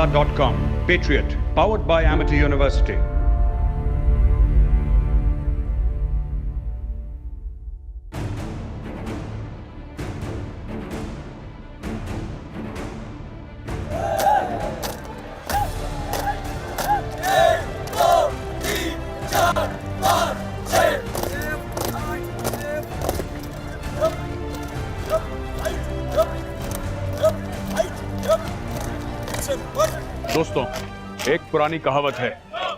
Amata.com. Patriot, powered by Amity University. दोस्तों, एक पुरानी कहावत है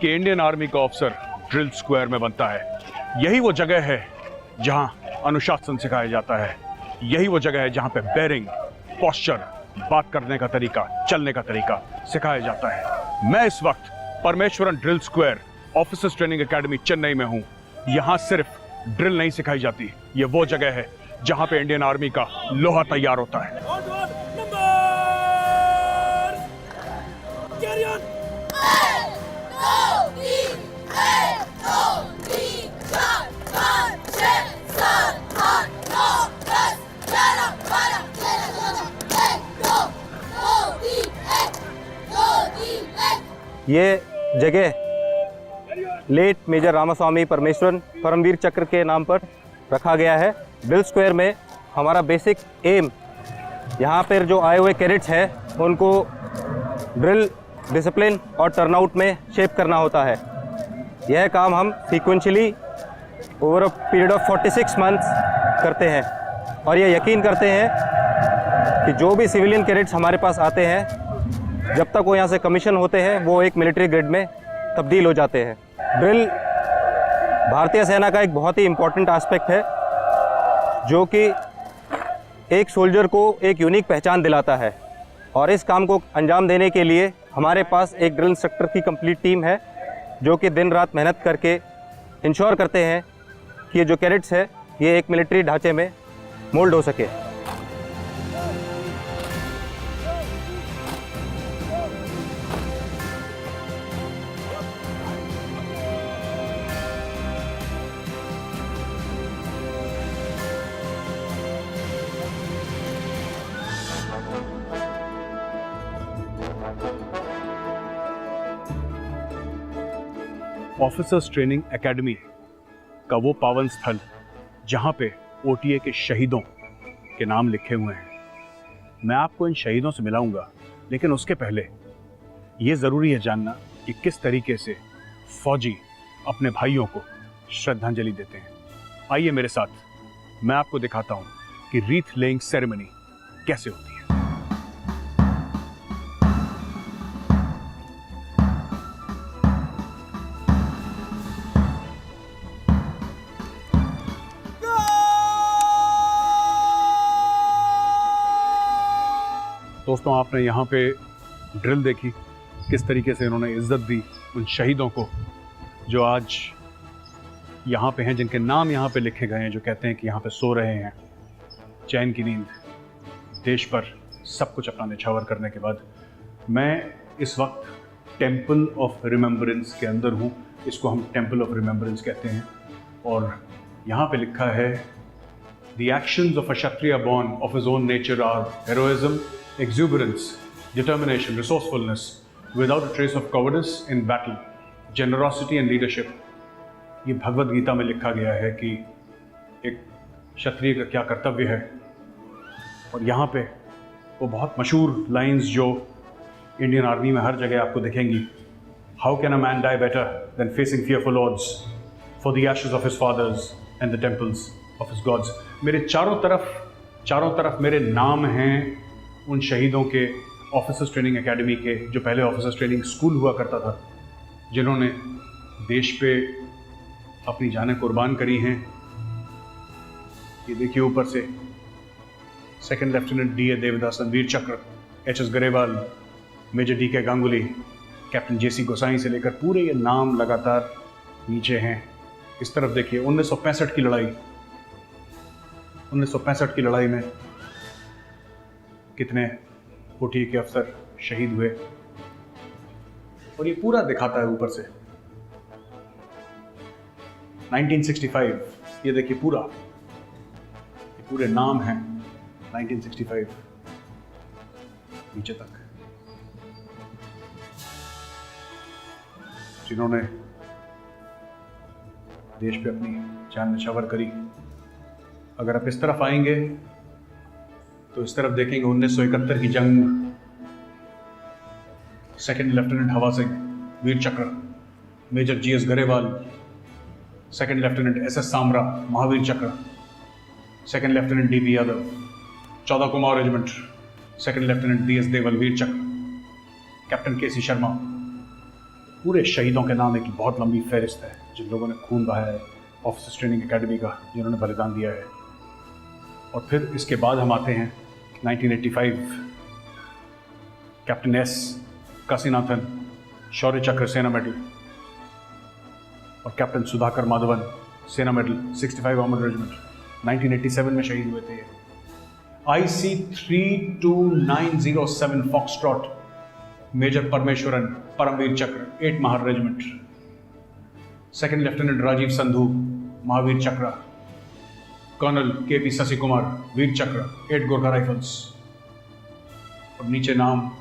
कि इंडियन आर्मी का ऑफिसर ड्रिल स्क्वायर में बनता है। यही वो जगह है जहां अनुशासन सिखाया जाता है। यही वो जगह है जहां पे बेयरिंग, पोस्चर, बात करने का तरीका, चलने का तरीका सिखाया जाता है। मैं इस वक्त Parameswaran drill square officers training academy Chennai में हूं। यहां सिर्फ ड्रिल नहीं सिखाई जाती, ये वो जगह है जहां पे इंडियन आर्मी का लोहा तैयार होता है। ये जगह लेट मेजर रामास्वामी परमेश्वरन परमवीर चक्र के नाम पर रखा गया है। ड्रिल स्क्वायर में हमारा बेसिक एम यहाँ पर जो आए हुए कैडेट्स हैं उनको ड्रिल, डिसिप्लिन और टर्नआउट में शेप करना होता है। यह काम हम sequentially over a period of 46 months करते हैं और ये यकीन करते हैं कि जो भी सिविलियन कैडेट्स हमारे पास आते हैं, जब तक वो यहाँ से कमीशन होते हैं वो एक मिलिट्री ग्रेड में तब्दील हो जाते हैं। ड्रिल भारतीय सेना का एक बहुत ही इम्पोर्टेंट एस्पेक्ट है जो कि एक सोल्जर को एक यूनिक पहचान दिलाता है और इस काम को अंजाम देने के लिए हमारे पास एक ड्रिल इंस्ट्रक्टर की कंप्लीट टीम है जो कि दिन रात मेहनत करके इंश्योर करते हैं कि ये जो कैडेट्स है ये एक मिलिट्री ढांचे में मोल्ड हो सके। ऑफिसर्स ट्रेनिंग एकेडमी का वो पावन स्थल जहां पे ओटीए के शहीदों के नाम लिखे हुए हैं। मैं आपको इन शहीदों से मिलाऊंगा, लेकिन उसके पहले ये ज़रूरी है जानना कि किस तरीके से फौजी अपने भाइयों को श्रद्धांजलि देते हैं। आइए मेरे साथ, मैं आपको दिखाता हूं कि रीथ लेइंग सेरेमनी कैसे होती है। दोस्तों, आपने यहाँ पे ड्रिल देखी, किस तरीके से इन्होंने इज्जत दी उन शहीदों को जो आज यहाँ पे हैं, जिनके नाम यहाँ पे लिखे गए हैं, जो कहते हैं कि यहाँ पे सो रहे हैं चैन की नींद देश पर सब कुछ अपना निछावर करने के बाद। मैं इस वक्त टेम्पल ऑफ रिमेम्बरेंस के अंदर हूँ। इसको हम टेम्पल ऑफ रिमेम्बरेंस कहते हैं और यहाँ पे लिखा है The actions of a Kshatriya born of his own nature are heroism, exuberance, determination, resourcefulness, without a trace of cowardice in battle, generosity and leadership. ये भगवद गीता में लिखा गया है कि एक क्षत्रिय का क्या कर्तव्य है। और यहाँ पे वो बहुत मशहूर लाइंस जो इंडियन आर्मी में हर जगह आपको दिखेंगी। How can a man die better than facing fearful odds for the ashes of his fathers and the temples of his gods? मेरे चारों तरफ मेरे नाम हैं उन शहीदों के, ऑफिसर्स ट्रेनिंग एकेडमी के, जो पहले ऑफिसर्स ट्रेनिंग स्कूल हुआ करता था, जिन्होंने देश पे अपनी जानें कुर्बान करी हैं। ये देखिए ऊपर से second lieutenant D A Devdas, Vir Chakra H S. Grewal, major D के गांगुली, कैप्टन जे.सी. गोसाई से लेकर पूरे ये नाम लगातार नीचे हैं। इस तरफ देखिए 1965 की लड़ाई, 1965 की लड़ाई में कितने ओटीए के अफसर शहीद हुए और ये पूरा दिखाता है ऊपर से। 1965, ये देखिए पूरा, ये पूरे नाम हैं 1965 नीचे तक। जिन्होंने देश पे अपनी जान निछावर करी। अगर आप इस तरफ आएंगे तो इस तरफ देखेंगे 1971 की जंग, सेकंड लेफ्टिनेंट हवा Singh Vir Chakra, major G S Grewal, second lieutenant S S Samra Mahavir Chakra, second lieutenant D B Yadav 14 Kumaon regiment, second lieutenant D S Deol Vir Chakra, captain केसी शर्मा। पूरे शहीदों के नाम एक बहुत लंबी फहरिस्त है जिन लोगों ने खून बहाया है ऑफिसर्स ट्रेनिंग एकेडमी का, जिन्होंने बलिदान दिया है। और फिर इसके बाद हम आते हैं 1985, कैप्टन एस काशीनाथन शौर्य चक्र सेना मेडल, और कैप्टन सुधाकर माधवन सेना मेडल 65 आर्मर्ड रेजिमेंट 1987 में शहीद हुए थे। IC 32907 foxtrot major Parameswaran Param चक्र 8 Mahar regiment, second lieutenant Rajiv Sandhu Mahavir Chakra, colonel KP Shashi Kumar Vir Chakra 8 Gorkha rifles. और नीचे नाम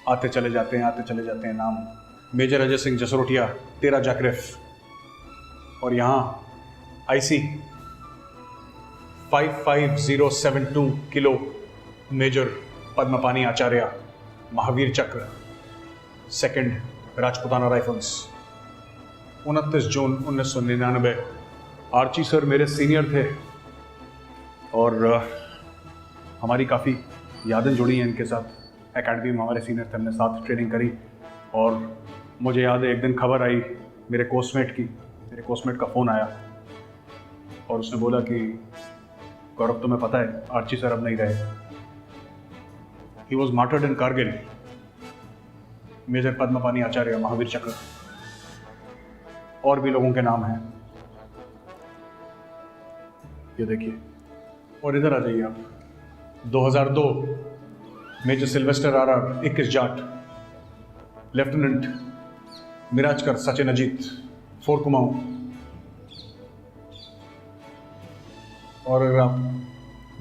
आते चले जाते हैं नाम। मेजर अजय सिंह जसरोटिया 13 जैकरेफ, और यहाँ IC 55072 kilo major Padmapani Acharya Mahavir Chakra, second Rajputana rifles. 29 जून 1999, आर्ची सर मेरे सीनियर थे और हमारी काफ़ी यादें जुड़ी हैं इनके साथ। एकेडमी में हमारे सीनियर थे, हमने साथ ट्रेनिंग करी। और मुझे याद है एक दिन खबर आई मेरे कोस्टमेट का फ़ोन आया और उसने बोला कि गौरव तुम्हें पता है आर्ची सर अब नहीं रहे। He was martyred in Kargil, major Padmapani Acharya Mahavir Chakra. और भी लोगों के नाम हैं, ये देखिए। और इधर आ जाइए आप, 2002 major Sylvester RR 21 Jat, lieutenant Mirajkar Sachin Ajit 4 Kumaon. और अगर आप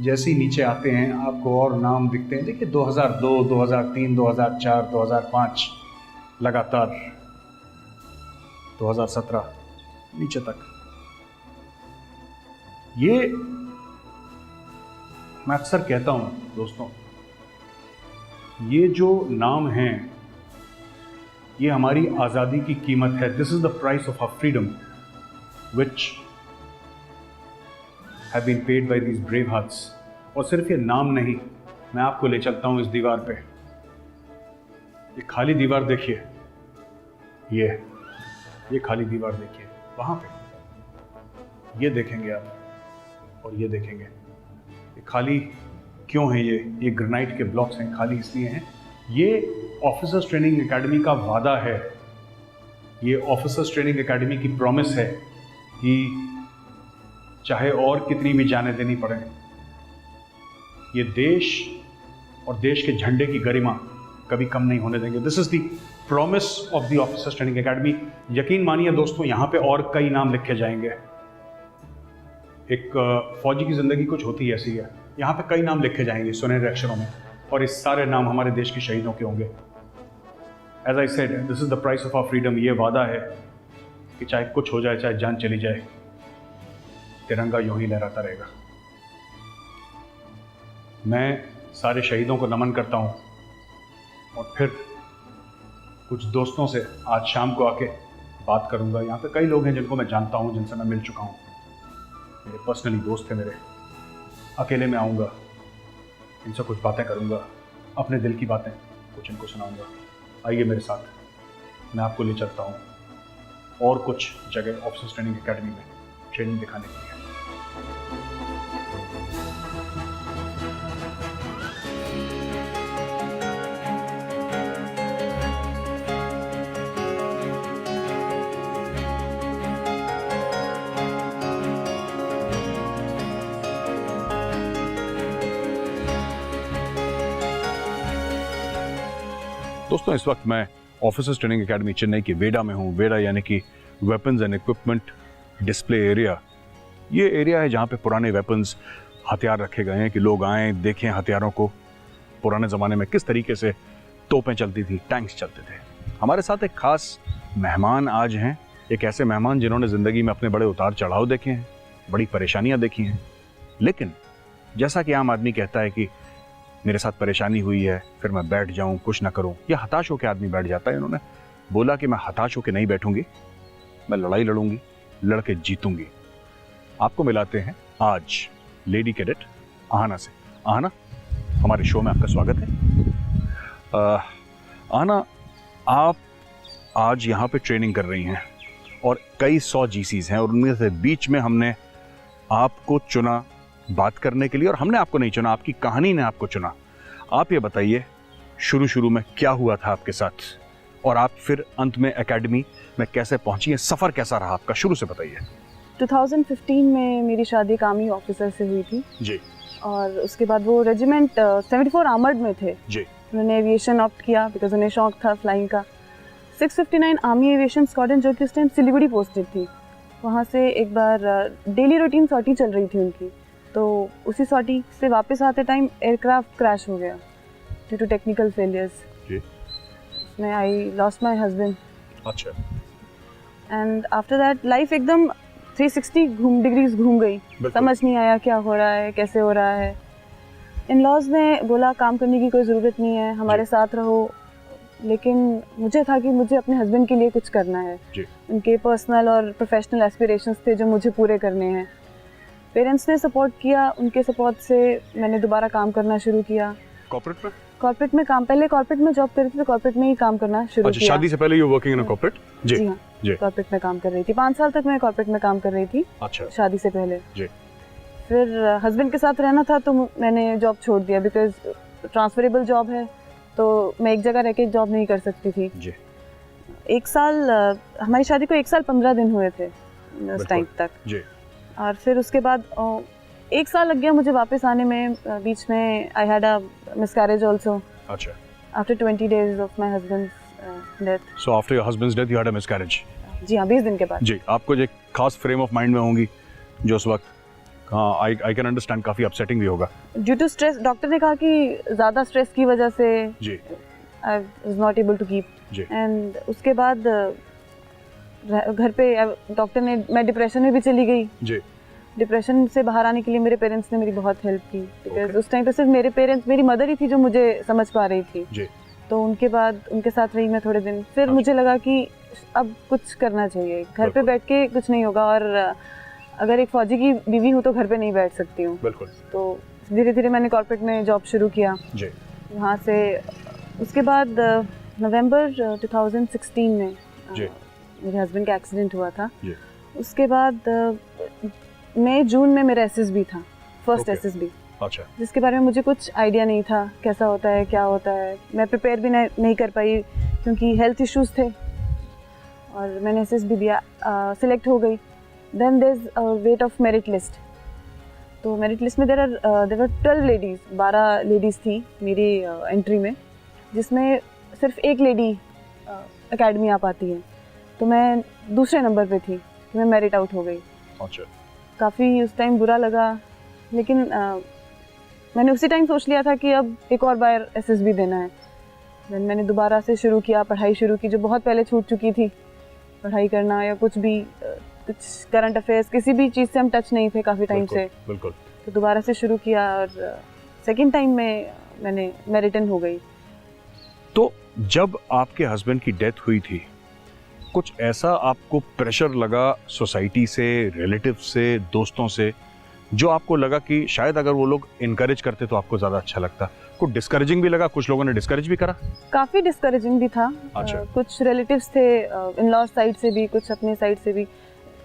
जैसे ही नीचे आते हैं आपको और नाम दिखते हैं। देखिए 2002, 2003, 2004, 2005 लगातार, 2017 नीचे तक। ये मैं अक्सर कहता हूं दोस्तों, ये जो नाम हैं ये हमारी आज़ादी की कीमत है। This is the price of our freedom which have been paid by these brave hearts। और सिर्फ ये नाम नहीं, मैं आपको ले चलता हूं इस दीवार पे। ये खाली दीवार देखिए, ये खाली दीवार देखिए, वहां पे ये देखेंगे आप और ये देखेंगे। ये खाली क्यों है? ये ग्रेनाइट के ब्लॉक्स हैं, खाली इसलिए हैं। ये ऑफिसर्स ट्रेनिंग एकेडमी का वादा है, ये ऑफिसर्स ट्रेनिंग एकेडमी की प्रॉमिस है कि चाहे और कितनी भी जानें देनी पड़े, ये देश और देश के झंडे की गरिमा कभी कम नहीं होने देंगे। This is the promise of the officers training academy. यकीन मानिए दोस्तों, यहाँ पे और कई नाम लिखे जाएंगे। एक फौजी की जिंदगी कुछ होती है ऐसी है, यहाँ पे कई नाम लिखे जाएंगे सुनहरे अक्षरों में, और इस सारे नाम हमारे देश के शहीदों के होंगे। As I said, this is the price of our freedom. ये वादा है कि चाहे कुछ हो जाए, चाहे जान चली जाए, तिरंगा यूं ही लहराता रहेगा। मैं सारे शहीदों को नमन करता हूं और फिर कुछ दोस्तों से आज शाम को आके बात करूंगा। यहाँ पे कई लोग हैं जिनको मैं जानता हूं, जिनसे मैं मिल चुका हूं, मेरे पर्सनली दोस्त थे मेरे। अकेले में आऊँगा, इनसे कुछ बातें करूँगा, अपने दिल की बातें कुछ इनको सुनाऊँगा। आइए मेरे साथ, मैं आपको ले चलता हूँ और कुछ जगह ऑफिसर्स ट्रेनिंग एकेडमी में ट्रेनिंग दिखाने के लिए। दोस्तों, इस वक्त मैं ऑफिसर्स ट्रेनिंग एकेडमी चेन्नई की वेडा में हूँ। वेडा यानी कि weapons and equipment display area. ये एरिया है जहाँ पे पुराने वेपन्स, हथियार रखे गए हैं कि लोग आएँ, देखें हथियारों को। पुराने ज़माने में किस तरीके से तोपें चलती थी, टैंक्स चलते थे। हमारे साथ एक खास मेहमान आज हैं, एक ऐसे मेहमान जिन्होंने ज़िंदगी में अपने बड़े उतार चढ़ाव देखे हैं, बड़ी परेशानियां देखी हैं, लेकिन जैसा कि आम आदमी कहता है कि मेरे साथ परेशानी हुई है फिर मैं बैठ जाऊं कुछ ना करूं, या हताश होकर आदमी बैठ जाता है, इन्होंने बोला कि मैं हताश होकर नहीं बैठूंगी, मैं लड़ाई लड़ूंगी, लड़के जीतूंगी। आपको मिलाते हैं आज लेडी कैडेट आहना से। आहना, हमारे शो में आपका स्वागत है। आहना, आप आज यहाँ पे ट्रेनिंग कर रही हैं और कई 100 जीसीज हैं और उनमें से बीच में हमने आपको चुना बात करने के लिए, और हमने आपको नहीं चुना, आपकी कहानी ने आपको चुना। आप ये बताइए शुरू में क्या हुआ था आपके साथ और आप फिर अंत में एकेडमी में कैसे पहुंची हैं, सफ़र कैसा रहा आपका, शुरू से बताइए। 2015 में मेरी शादी एक आर्मी ऑफिसर से हुई थी जी। और उसके बाद वो रेजिमेंट 74 आर्मर्ड में थे जी। उन्होंने एविएशन ऑप्ट किया बिकॉज उन्हें शौक था फ्लाइंग का। 659 आर्मी एविएशन स्क्वाड्रन जो कि उस टाइम सिलीगुड़ी पोस्टेड थी, वहाँ से एक बार डेली रूटीन सॉर्टी चल रही थी उनकी, तो उसी सॉर्टी से वापस आते टाइम एयरक्राफ्ट क्रैश हो गया ड्यू टू टेक्निकल फेलियर्स। उसमें आई लॉस्ट माई हस्बैंड। अच्छा। एंड आफ्टर दैट लाइफ एकदम 360 डिग्रीज घूम गई, समझ नहीं आया क्या हो रहा है, कैसे हो रहा है। इन लॉज ने बोला काम करने की कोई ज़रूरत नहीं है, हमारे साथ रहो, लेकिन मुझे था कि मुझे अपने हस्बैंड के लिए कुछ करना है। उनके पर्सनल और प्रोफेशनल एस्पिरेशंस थे जो मुझे पूरे करने हैं। पेरेंट्स ने सपोर्ट किया, उनके सपोर्ट से मैंने दोबारा काम करना शुरू किया। कॉर्पोरेट में काम, पहले कॉर्पोरेट में जॉब करती थी, कॉर्पोरेट में ही काम करना शुरू किया। शादी से पहले you working in a corporate? जी हाँ, कॉर्पोरेट में काम कर रही थी। 5 साल तक मैं कॉर्पोरेट में काम कर रही थी। अच्छा। शादी से पहले जी। फिर हस्बैंड के साथ रहना था तो मैंने जॉब छोड़ दिया बिकॉज ट्रांसफरेबल जॉब है, तो मैं एक जगह रह के जॉब नहीं कर सकती थी। जी। 1 साल, हमारी शादी को 1 साल 15 दिन हुए थे उस टाइम तक। जी। और फिर उसके बाद 1 साल लग गया मुझे वापस आने में। बीच में I had a miscarriage also. अच्छा। After 20 days of my husband's death. So after your husband's death you had a miscarriage? जी हाँ, 20 दिन के बाद। जी। आपको जो एक खास फ्रेम ऑफ माइंड में होंगी जो उस वक्त, हाँ, आई कैन अंडरस्टैंड, काफ़ी अपसेटिंग भी होगा। ड्यू टू स्ट्रेस, डॉक्टर ने कहा कि ज़्यादा स्ट्रेस की वजह से जी I was not able to keep. जी। एंड उसके बाद घर पे डॉक्टर ने, मैं डिप्रेशन में भी चली गई। जी। डिप्रेशन से बाहर आने के लिए मेरे पेरेंट्स ने मेरी बहुत हेल्प की बिकॉज उस टाइम पे सिर्फ मेरे पेरेंट्स, मेरी मदर ही थी जो मुझे समझ पा रही थी। जी। तो उनके बाद उनके साथ रही मैं थोड़े दिन, फिर मुझे लगा कि अब कुछ करना चाहिए, घर पे बैठ के कुछ नहीं होगा, और अगर एक फौजी की बीवी हूँ तो घर पे नहीं बैठ सकती हूँ। बिल्कुल। तो धीरे धीरे मैंने कॉर्पोरेट में जॉब शुरू किया। जी। वहाँ से उसके बाद नवंबर 2016 में मेरे हस्बैंड का एक्सीडेंट हुआ था। जी। उसके बाद मई जून में मेरा SSB था, फर्स्ट SSB। अच्छा। जिसके बारे में मुझे कुछ आइडिया नहीं था कैसा होता है, क्या होता है। मैं प्रिपेयर भी नहीं कर पाई क्योंकि हेल्थ इश्यूज थे, और मैंने SSB दिया, सिलेक्ट हो गई। Then there is wait of merit list. तो मेरिट लिस्ट में देयर वर 12 लेडीज़, 12 लेडीज़ थी मेरी एंट्री में, जिसमें सिर्फ एक लेडी एकेडमी आ पाती है। तो मैं दूसरे नंबर पे थी, तो मैं मेरिट आउट हो गई। अच्छा। काफ़ी उस टाइम बुरा लगा, लेकिन मैंने उसी टाइम सोच लिया था कि अब एक और बार SSB देना है। देन मैंने दोबारा से शुरू किया, पढ़ाई शुरू की, जो बहुत पहले छूट चुकी थी, पढ़ाई करना या कुछ भी, कुछ करंट अफेयर्स, किसी भी चीज़ से हम टच नहीं थे काफ़ी टाइम से। बिल्कुल। तो दोबारा से शुरू किया और सेकेंड टाइम में मैंने मेरिटन हो गई। तो जब आपके हस्बैंड की डेथ हुई थी, कुछ ऐसा आपको प्रेशर लगा सोसाइटी से, रिलेटिव से, दोस्तों से, जो आपको लगा कि शायद अगर वो लोग इनकरेज करते तो आपको ज़्यादा अच्छा लगता? कुछ डिस्करेजिंग भी लगा? कुछ लोगों ने डिस्करेज भी करा? काफ़ी डिस्करेजिंग भी था। अच्छा। कुछ रिलेटिव्स थे इन लॉ साइड से भी, कुछ अपने साइड से भी,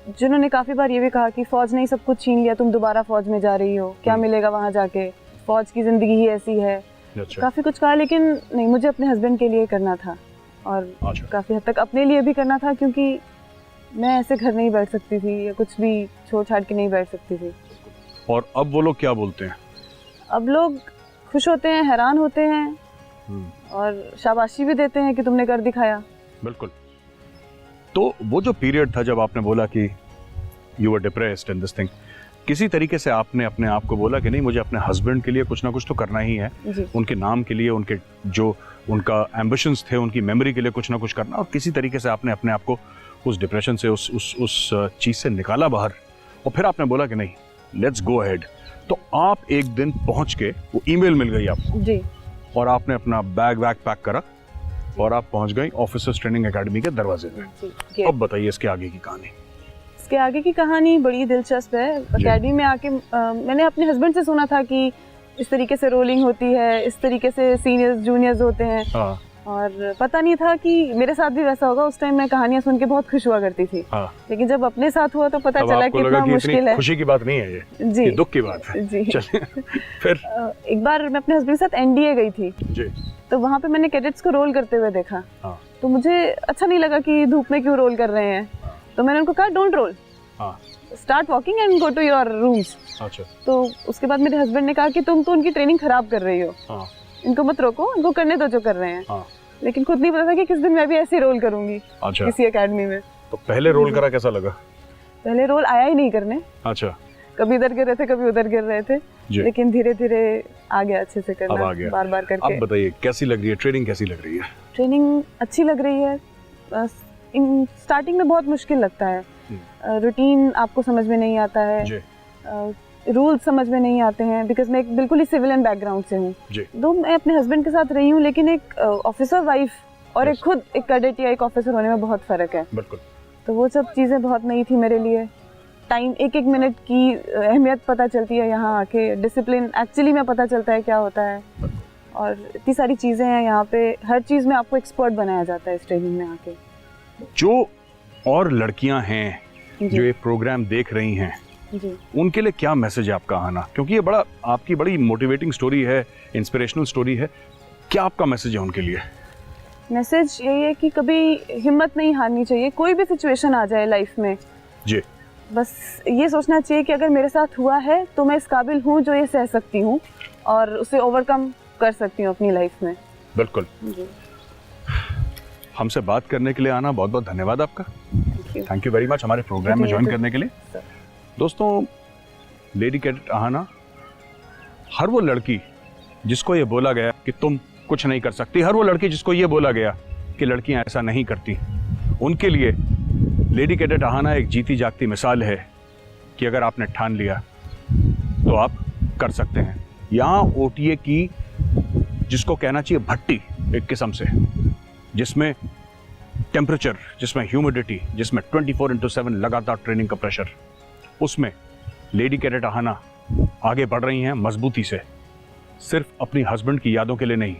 जिन्होंने काफ़ी बार ये भी कहा कि फ़ौज ने ही सब कुछ छीन लिया, तुम दोबारा फ़ौज में जा रही हो, क्या मिलेगा वहाँ जाके, फ़ौज की ज़िंदगी ही ऐसी है। अच्छा। काफ़ी कुछ कहा, लेकिन नहीं, मुझे अपने हस्बैंड के लिए करना था, और अच्छा। काफ़ी हद तक अपने लिए भी करना था, क्योंकि मैं ऐसे घर नहीं बैठ सकती थी या कुछ भी छोड़ छाड़ के नहीं बैठ सकती थी। और अब वो लोग क्या बोलते हैं? अब लोग खुश होते हैं, हैरान होते हैं और शाबाशी भी देते हैं कि तुमने कर दिखाया। बिल्कुल। तो वो जो पीरियड था जब आपने बोला कि you were depressed and this thing, किसी तरीके से आपने अपने आप को बोला कि नहीं, मुझे अपने हस्बैंड के लिए कुछ ना कुछ तो करना ही है, जी उनके नाम के लिए, उनके जो उनका एम्बिशंस थे, उनकी मेमोरी के लिए कुछ ना कुछ करना, और किसी तरीके से आपने अपने आप को उस डिप्रेशन से, उस चीज़ से निकाला बाहर, और फिर आपने बोला कि नहीं, लेट्स गो अहेड। तो आप एक दिन पहुंच के, वो ईमेल मिल गई आपको जी और आपने अपना बैग पैक करा और आप पहुंच गई ऑफिसर्स ट्रेनिंग एकेडमी के दरवाजे पे। जी। अब बताइए इसके आगे की कहानी। इसके आगे की कहानी बड़ी दिलचस्प है। एकेडमी में आके मैंने अपने हस्बैंड से सुना था कि इस तरीके से रोलिंग होती है, इस तरीके से सीनियर्स जूनियर्स होते हैं, हाँ और पता नहीं था कि मेरे साथ भी वैसा होगा। उस टाइम मैं कहानियां सुन के बहुत खुश हुआ करती थी, हाँ। लेकिन जब अपने साथ हुआ तो पता तब चला आपको कि लगा इतना कि मुश्किल इतनी है। खुशी की बात नहीं है जी ये दुख की बात है। जी। चलिए फिर एक बार मैं अपने हस्बैंड के साथ एनडीए गई थी, जी, तो वहाँ पे मैंने कैडेट्स को रोल करते हुए देखा। हाँ। तो मुझे अच्छा नहीं लगा कि धूप में क्यों रोल कर रहे हैं, तो मैंने उनको कहा डोंट रोल, हाँ। Start walking and go to your rooms. अच्छा। तो उसके बाद मेरे हस्बैंड ने कहा कि तुम तो उनकी ट्रेनिंग खराब कर रही हो, हाँ। इनको मत रोको, इनको करने दो जो कर रहे हैं। हाँ। लेकिन खुद नहीं पता था कि किस दिन मैं भी ऐसे रोल करूंगी अच्छा। किसी एकेडमी में। तो पहले रोल करा कैसा लगा? पहले रोल आया ही नहीं करने, अच्छा। कभी इधर गिर रहे थे कभी उधर गिर रहे थे, लेकिन धीरे धीरे आ गया अच्छे से करना, अब आ गया। बार बार करके। अब बताइए कैसी लग रही है ट्रेनिंग, कैसी लग रही है? ट्रेनिंग अच्छी लग रही है। स्टार्टिंग में बहुत मुश्किल लगता है, रूटीन आपको समझ में नहीं आता है, रूल समझ में नहीं आते हैं, बिकॉज मैं एक बिल्कुल ही सिविलियन बैकग्राउंड से हूँ। तो मैं अपने हस्बैंड के साथ रही हूँ, लेकिन एक ऑफिसर वाइफ और एक खुद एक कैडेट या एक ऑफिसर होने में बहुत फर्क है। बिल्कुल। तो वो सब चीज़ें बहुत नई थी मेरे लिए। टाइम, एक एक मिनट की अहमियत पता चलती है यहाँ आके, डिसिप्लिन एक्चुअली में पता चलता है क्या होता है, और इतनी सारी चीज़ें हैं यहाँ पे, हर चीज़ में आपको एक्सपर्ट बनाया जाता है इस ट्रेनिंग में आके। जो और लड़कियां हैं जो ये प्रोग्राम देख रही हैं जी, उनके लिए क्या मैसेज है आपका आना? क्योंकि ये बड़ा आपकी बड़ी मोटिवेटिंग स्टोरी है, इंस्पिरेशनल स्टोरी है, क्या आपका मैसेज है उनके लिए? मैसेज यही है कि कभी हिम्मत नहीं हारनी चाहिए, कोई भी सिचुएशन आ जाए लाइफ में जी, बस ये सोचना चाहिए कि अगर मेरे साथ हुआ है तो मैं इस काबिल हूँ जो ये सह सकती हूँ और उसे ओवरकम कर सकती हूँ अपनी लाइफ में। बिल्कुल जी। हमसे बात करने के लिए आना, बहुत बहुत धन्यवाद आपका। थैंक यू वेरी मच हमारे प्रोग्राम में ज्वाइन करने के लिए। दोस्तों, लेडी कैडेट आहाना, हर वो लड़की जिसको ये बोला गया कि तुम कुछ नहीं कर सकती, हर वो लड़की जिसको ये बोला गया कि लड़कियां ऐसा नहीं करती, उनके लिए लेडी कैडेट आहाना एक जीती जागती मिसाल है कि अगर आपने ठान लिया तो आप कर सकते हैं। यहाँ ओटीए की, जिसको कहना चाहिए भट्टी एक किस्म से, जिसमें टेम्परेचर, जिसमें ह्यूमिडिटी, जिसमें 24/7 लगातार ट्रेनिंग का प्रेशर, उसमें लेडी कैडेट आहाना आगे बढ़ रही हैं मजबूती से, सिर्फ अपनी हस्बैंड की यादों के लिए नहीं,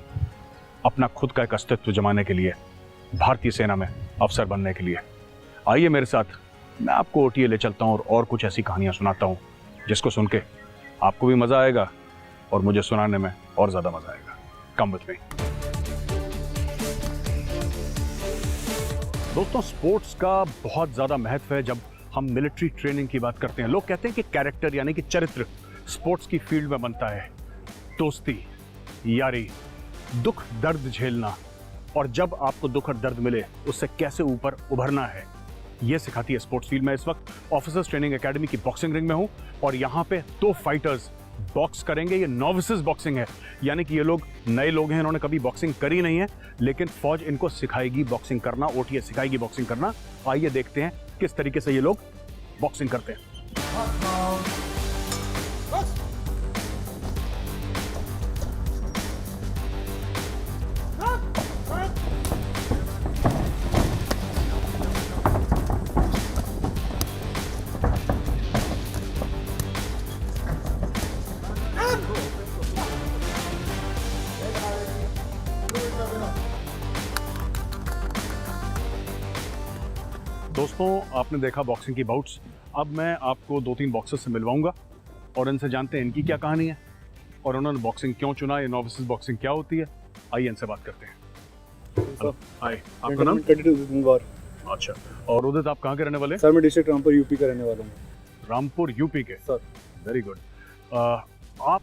अपना खुद का एक अस्तित्व जमाने के लिए, भारतीय सेना में अफसर बनने के लिए। आइए मेरे साथ, मैं आपको ओटीए ले चलता हूँ और कुछ ऐसी कहानियाँ सुनाता हूँ जिसको सुन के आपको भी मज़ा आएगा और मुझे सुनाने में और ज़्यादा मज़ा आएगा। Come with me. दोस्तों, स्पोर्ट्स का बहुत ज़्यादा महत्व है जब हम मिलिट्री ट्रेनिंग की बात करते हैं। लोग कहते हैं कि कैरेक्टर यानी कि चरित्र स्पोर्ट्स की फील्ड में बनता है। दोस्ती, यारी, दुख दर्द झेलना, और जब आपको दुख और दर्द मिले उससे कैसे ऊपर उभरना है, यह सिखाती है स्पोर्ट्स फील्ड में। इस वक्त ऑफिसर्स ट्रेनिंग एकेडमी की बॉक्सिंग रिंग में हूं और यहाँ पे 2 फाइटर्स बॉक्स करेंगे। ये नॉविसेस बॉक्सिंग है, यानी कि ये लोग नए लोग हैं, इन्होंने कभी बॉक्सिंग करी नहीं है, लेकिन फौज इनको सिखाएगी बॉक्सिंग करना, ओटीए सिखाएगी बॉक्सिंग करना। आइए देखते हैं किस तरीके से ये लोग बॉक्सिंग करते हैं। दोस्तों, आपने देखा बॉक्सिंग की बाउट्स। अब मैं आपको 2-3 बॉक्सर्स से मिलवाऊंगा और इनसे जानते हैं इनकी क्या कहानी है और उन्होंने बॉक्सिंग क्यों चुना, ये नॉविसेस बॉक्सिंग क्या होती है। आइए इनसे बात करते हैं। हाय, आपका नाम? अच्छा, और उदित, आप कहाँ के रहने वाले? सर मैं डिस्ट्रिक्ट रामपुर यूपी का रहने वाला हूँ। रामपुर यूपी के? सर। Very good. आप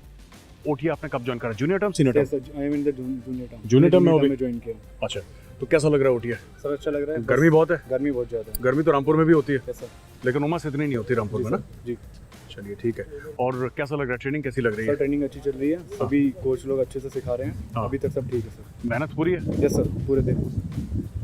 ओटीए आपने कब ज्वाइन करा? Junior term, senior term? Sir I am in the junior term. Junior term में हो में ज्वाइन किया। अच्छा, तो कैसा लग रहा है ओटीए? सर अच्छा लग रहा है। गर्मी बहुत है? गर्मी बहुत ज़्यादा है। गर्मी तो रामपुर में भी होती है, सर, लेकिन उमस इतनी नहीं होती रामपुर में ना? जी। चलिए ठीक है। और कैसा लग रहा है, ट्रेनिंग कैसी लग रही सर है? ट्रेनिंग अच्छी चल रही है, सभी कोच लोग अच्छे से सिखा रहे हैं, हाँ। अभी तक सब ठीक है सर। मेहनत पूरी है, यस सर, पूरे दिन।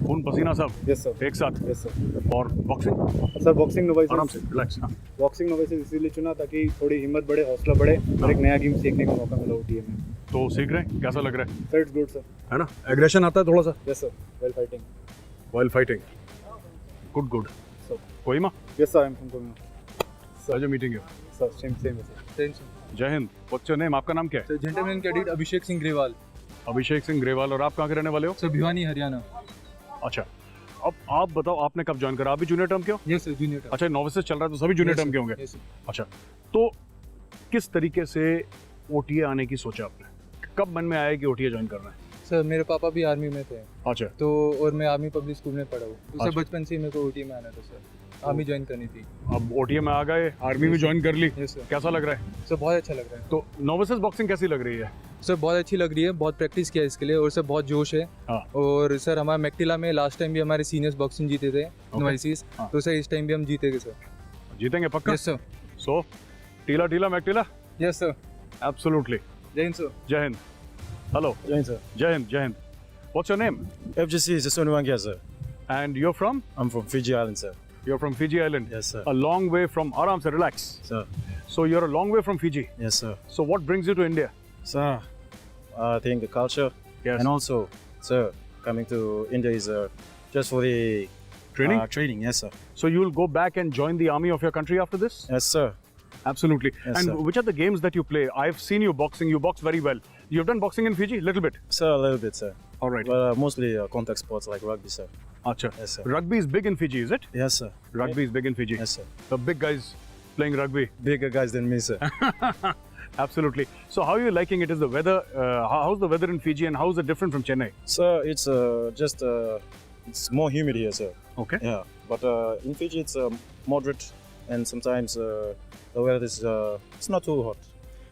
खून पसीना सब यस सर, एक साथ। Yes sir. और बॉक्सिंग सर बॉक्सिंग आराम से नोवाइसेस, रिलैक्स। बॉक्सिंग नोवाइसेस इसीलिए चुना ताकि थोड़ी हिम्मत बढ़े, हौसला बढ़े और एक नया गेम सीखने का मौका मिला OTA में। तो सीख रहे हैं, कैसा लग रहा है? Sir it's good sir. है ना, एग्रेशन आता है थोड़ा सा yes sir, well fighting. while fighting. Good. Sir Kohima, yes sir, I am from Kohima. pleasure meeting you. Sir same है सर। जय हिंद। What's your name? आपका नाम क्या है? Gentleman cadet Abhishek Singh Grewal, Abhishek Singh Grewal. और आप कहाँ के रहने वाले हो? सर भिवानी हरियाणा। अच्छा, अब आप बताओ आपने कब ज्वाइन करा? आप भी जूनियर टर्म के हो? Yes sir, junior term. अच्छा, नोविसेस चल रहा है तो सभी जूनियर टर्म के होंगे। Yes sir. अच्छा, तो किस तरीके से OTA आने की सोचा आपने? कब मन में आया कि OTA ज्वाइन करना है? सर मेरे पापा भी आर्मी में थे, अच्छा, तो और मैं आर्मी पब्लिक स्कूल में पढ़ा हूँ, तो सर अच्छा। बचपन से ही मेरे को OTA में आना था सर, आर्मी ज्वाइन करनी थी। अब OTA में आ गए, आर्मी में ज्वाइन कर ली, यस सर। कैसा लग रहा है? सर बहुत अच्छा लग रहा है। तो नोविसेस बॉक्सिंग कैसी लग रही है? सर बहुत अच्छी लग रही है, बहुत प्रैक्टिस किया इसके लिए और सर बहुत जोश है। हाँ। और सर हमारा मैक्टिला में लास्ट टाइम भी हमारे सीनियर्स बॉक्सिंग जीते थे, नोवाइसिस, हाँ। तो सर इस टाइम भी हम जीतेंगे सर। जीतेंगे पक्का? Yes sir. सो टीला मैकटीला, यस सर। एब्सोल्युटली। जय हिंद सर। जय Hind. Hello, Jai Hind, sir. जय Hind. What's your name? FGC is just 21 years, sir. And you're from? I'm from Fiji Island, sir. You're from Fiji Island. Yes, sir. A long way from Aram se relax. Sir. So you're a long way from Fiji. Yes, sir. So what brings you to India? Sir, I think the culture Yes. and also, sir, coming to India is just for the Training? Training, yes, sir. So you'll go back and join the army of your country after this? Yes, sir. Absolutely. Yes, And sir. which are the games that you play? I've seen you boxing. You box very well. You've done boxing in Fiji? Little bit. Sir, a little bit, sir. All right. But mostly contact sports like rugby, sir. Acha. Yes, sir. Rugby is big in Fiji, is it? Yes, sir. Rugby is big in Fiji. Yes, sir. The big guys playing rugby. Bigger guys than me, sir. Absolutely. So how are you liking it? Is the weather? How's the weather in Fiji, and how is it different from Chennai? Sir, it's just it's more humid here, sir. Okay. Yeah, but in Fiji it's moderate, and sometimes the weather is it's not too hot,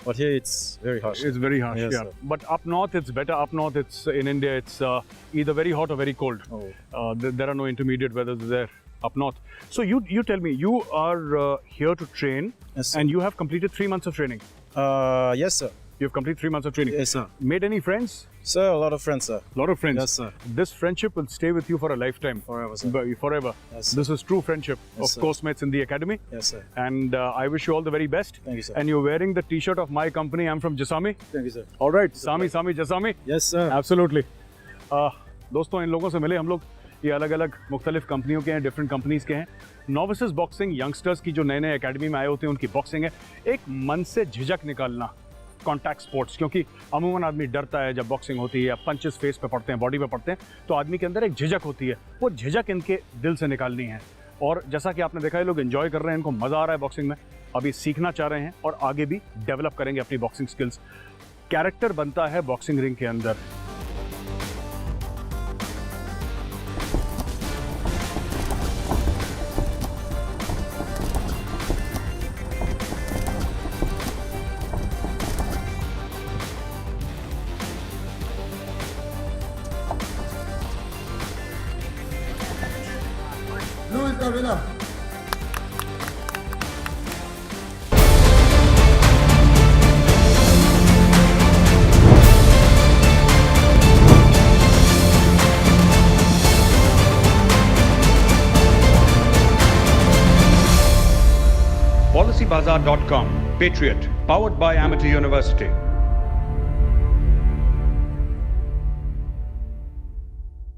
but here it's very harsh. It's very harsh. Yes, yeah. sir. But up north it's better. Up north it's in India it's either very hot or very cold. Oh. There are no intermediate weathers there up north. So you tell me, you are here to train, Yes, sir. and you have completed 3 months of training. Yes, sir. You've completed 3 months of training. Yes, sir. Made any friends? Sir, a lot of friends, sir. Lot of friends. Yes, sir. This friendship will stay with you for a lifetime. Forever, sir. Forever. Yes, sir. This is true friendship Yes, of sir. course mates in the academy. Yes, sir. And I wish you all the very best. Thank you, sir. And you're wearing the t-shirt of my company. I'm from Jasami. Thank you, sir. All right. Sami Jasami. Yes, sir. Absolutely. दोस्तों इन लोगों से मिले हम लोग, ये अलग अलग मुख्तलिफ कंपनियों के हैं, डिफरेंट कंपनीज के हैं। नोविसेस बॉक्सिंग यंगस्टर्स की जो नए नए एकेडमी में आए होते हैं उनकी बॉक्सिंग है। एक मन से झिझक निकालना, कॉन्टैक्ट स्पोर्ट्स, क्योंकि अमूमन आदमी डरता है जब बॉक्सिंग होती है या पंचेस फेस पे पड़ते हैं, बॉडी पे पड़ते हैं, तो आदमी के अंदर एक झिझक होती है। वो झिझक इनके दिल से निकालनी है। और जैसा कि आपने देखा है, लोग एंजॉय कर रहे हैं, इनको मज़ा आ रहा है बॉक्सिंग में, अभी सीखना चाह रहे हैं और आगे भी डेवलप करेंगे अपनी बॉक्सिंग स्किल्स। कैरेक्टर बनता है बॉक्सिंग रिंग के अंदर। Luis Davila. PolicyBazaar.com, Patriot, powered by Amity University.